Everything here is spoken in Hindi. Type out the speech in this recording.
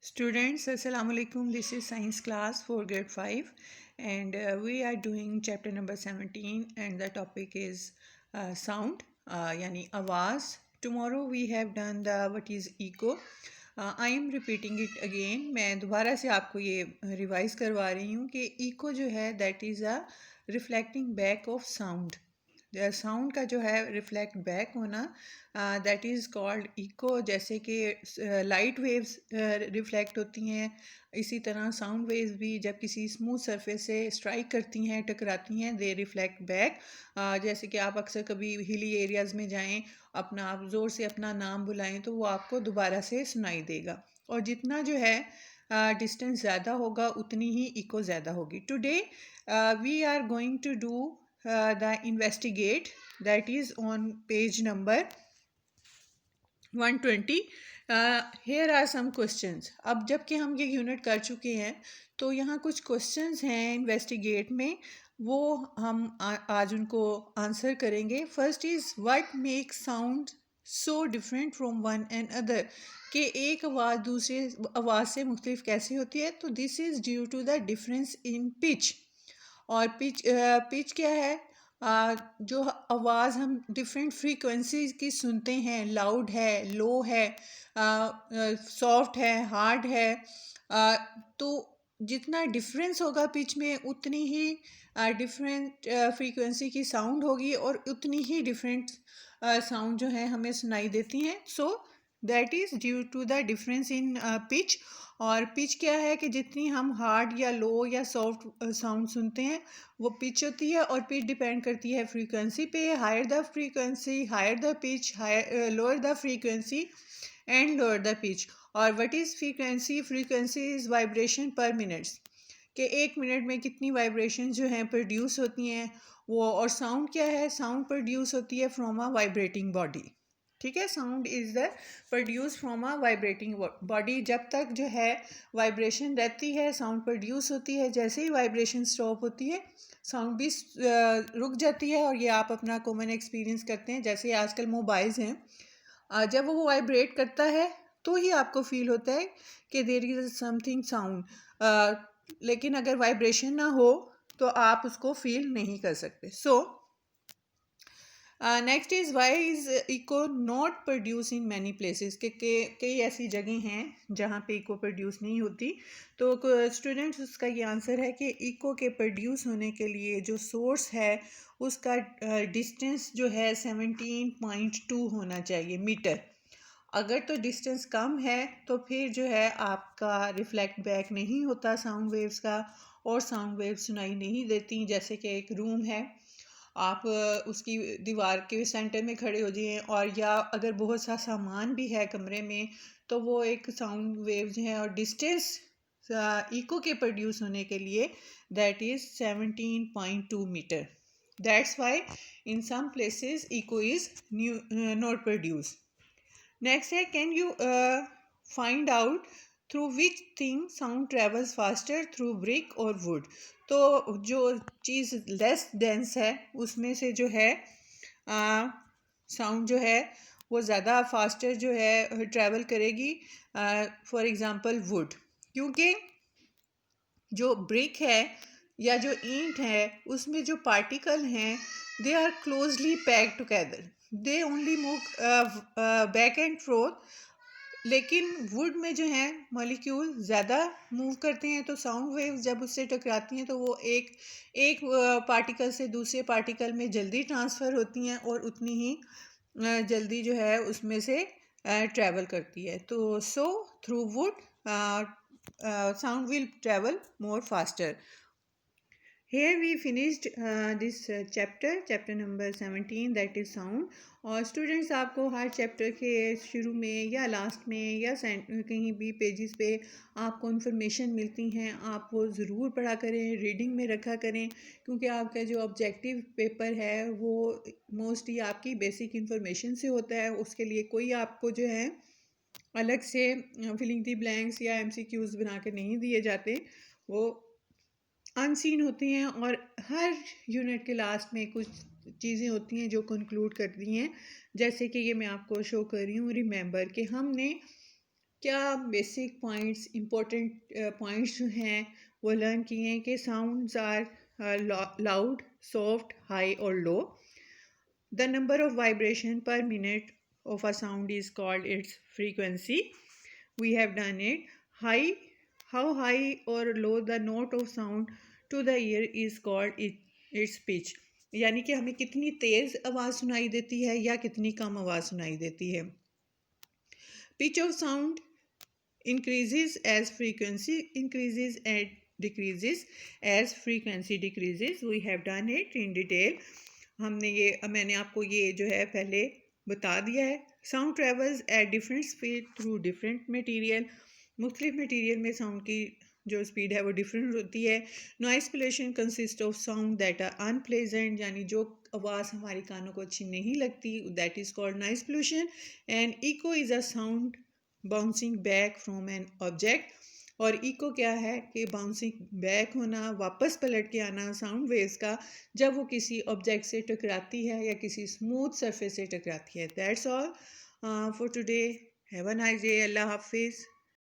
Students, Assalamu alaikum. This is science class for grade 5 and we are doing chapter number 17 and the topic is sound yani awaz. Tomorrow we have done the what is echo. I am repeating it again. मैं दोबारा से आपको ये रिवाइज करवा रही हूँ कि echo जो है that is a reflecting back of sound. Sound का जो है रिफ्लेक्ट बैक होना दैट इज़ कॉल्ड इको। जैसे कि लाइट वेव्स रिफ्लेक्ट होती हैं, इसी तरह साउंड वेव्स भी जब किसी स्मूथ सरफेस से स्ट्राइक करती हैं, टकराती हैं, दे रिफ्लेक्ट बैक। जैसे कि आप अक्सर कभी हिली एरियाज़ में जाएं, अपना आप ज़ोर से अपना नाम बुलाएं तो वो आपको दोबारा से सुनाई देगा। और जितना जो है डिस्टेंस ज़्यादा होगा उतनी ही इको ज़्यादा होगी। Today we are going to do the investigate, that is on page number 120. Here are some questions. अब जबकि हम ये यूनिट कर चुके हैं तो यहाँ कुछ क्वेश्चंस हैं इन्वेस्टिगेट में, वो हम आज उनको आंसर करेंगे। First is what makes sound so different from one and other, कि एक आवाज़ दूसरे आवाज़ से मुख्तलिफ कैसे होती है। तो this is due to the difference in pitch. और पिच क्या है? जो आवाज़ हम डिफरेंट फ्रीक्वेंसीज की सुनते हैं, लाउड है, लो है, सॉफ्ट है, हार्ड है। तो जितना डिफरेंस होगा पिच में उतनी ही डिफरेंट फ्रीक्वेंसी की साउंड होगी और उतनी ही डिफरेंट साउंड जो है हमें सुनाई देती हैं। So that is due to the difference in pitch. और पिच क्या है कि जितनी हम हार्ड या लो या सॉफ्ट साउंड सुनते हैं वो पिच होती है, और पिच डिपेंड करती है फ्रीक्वेंसी पे। Higher the frequency higher the pitch, higher lower the frequency and lower the pitch. और what is frequency? Frequency is vibration per minutes, कि एक मिनट में कितनी वाइब्रेशन जो हैं प्रोड्यूस होती हैं वो। और साउंड क्या है? साउंड प्रोड्यूस होती है फ्रॉम अ वाइब्रेटिंग बॉडी। ठीक है, sound is the produce from a vibrating body. जब तक जो है वाइब्रेशन रहती है साउंड प्रोड्यूस होती है। जैसे ही वाइब्रेशन स्टॉप होती है साउंड भी रुक जाती है। और ये आप अपना कॉमन एक्सपीरियंस करते हैं। जैसे आजकल मोबाइल्स हैं, जब वो वाइब्रेट करता है तो ही आपको फील होता है कि देयर इज़ समथिंग साउंड, लेकिन अगर वाइब्रेशन ना हो तो आप उसको फील नहीं कर सकते। So next is why is echo not produce in many places, के कई ऐसी जगह हैं जहाँ पे इको प्रोड्यूस नहीं होती। तो स्टूडेंट्स उसका ये आंसर है कि इको के प्रोड्यूस होने के लिए जो सोर्स है उसका डिस्टेंस जो है 17.2 होना चाहिए मीटर। अगर तो डिस्टेंस कम है तो फिर जो है आपका रिफ्लेक्ट बैक नहीं होता साउंड वेव्स का, और साउंड वेव सुनाई नहीं देती। जैसे कि एक रूम है, आप उसकी दीवार के सेंटर में खड़े हो जाइए, और या अगर बहुत सा सामान भी है कमरे में तो वो एक साउंड वेव जो है, और डिस्टेंस इको के प्रोड्यूस होने के लिए that is 17.2 metre. That's why in some places echo is not produce. Next है, can you find out through which thing sound travels faster, through brick और वुड। तो जो चीज़ लेस डेंस है उसमें से जो है साउंड जो है वो ज़्यादा फास्टर जो है ट्रैवल करेगी। फॉर एग्ज़ाम्पल वुड, क्योंकि जो ब्रिक है या जो ईंट है उसमें जो पार्टिकल हैं they are closely packed together, they only move back and forth. लेकिन वुड में जो है मॉलिक्यूल ज़्यादा मूव करते हैं, तो साउंड वेव्स जब उससे टकराती हैं तो वो एक एक पार्टिकल से दूसरे पार्टिकल में जल्दी ट्रांसफ़र होती हैं और उतनी ही जल्दी जो है उसमें से ट्रैवल करती है। तो so through would sound will travel more faster. Here we finished this chapter number 17, that is sound. और स्टूडेंट्स आपको हर चैप्टर के शुरू में या लास्ट में या कहीं भी पेजेस पे आपको इन्फॉर्मेशन मिलती हैं, आप वो ज़रूर पढ़ा करें, रीडिंग में रखा करें, क्योंकि आपका जो ऑब्जेक्टिव पेपर है वो मोस्टली आपकी बेसिक इन्फॉर्मेशन से होता है। उसके लिए कोई आपको जो है अलग से फिलिंग दी ब्लैंक्स या एमसीक्यूज़ बना के नहीं दिए जाते, वो अनसीन होती हैं। और हर यूनिट के लास्ट में कुछ चीज़ें होती हैं जो कंक्लूड करती हैं। जैसे कि ये मैं आपको शो कर रही हूँ, रिमेंबर, कि हमने क्या बेसिक पॉइंट्स, इम्पोर्टेंट पॉइंट्स जो हैं वो लर्न किए हैं कि sounds are loud, soft, high और low. The number of vibration per minute of a sound is called its frequency. We have done it. High, how high or low the note of sound to the ear is called its pitch. यानी कि हमें कितनी तेज़ आवाज़ सुनाई देती है या कितनी कम आवाज़ सुनाई देती है. Pitch of sound increases as frequency increases and decreases as frequency decreases. We have done it in detail. मैंने आपको ये जो है पहले बता दिया है. Sound travels at different speed through different material. मुख्तलिफ मटेरियल में साउंड की जो स्पीड है वो डिफरेंट होती है. Noise pollution consist of sound that are unpleasant, यानी जो आवाज़ हमारे कानों को अच्छी नहीं लगती, that is called noise pollution. And echo is a sound bouncing back from an object. और इको क्या है कि बाउंसिंग बैक होना, वापस पलट के आना साउंड वेव्स का जब वो किसी ऑब्जेक्ट से टकराती है या किसी स्मूथ सरफेस से टकराती है. That's all for today. Have a nice day. Allah हाफिज़.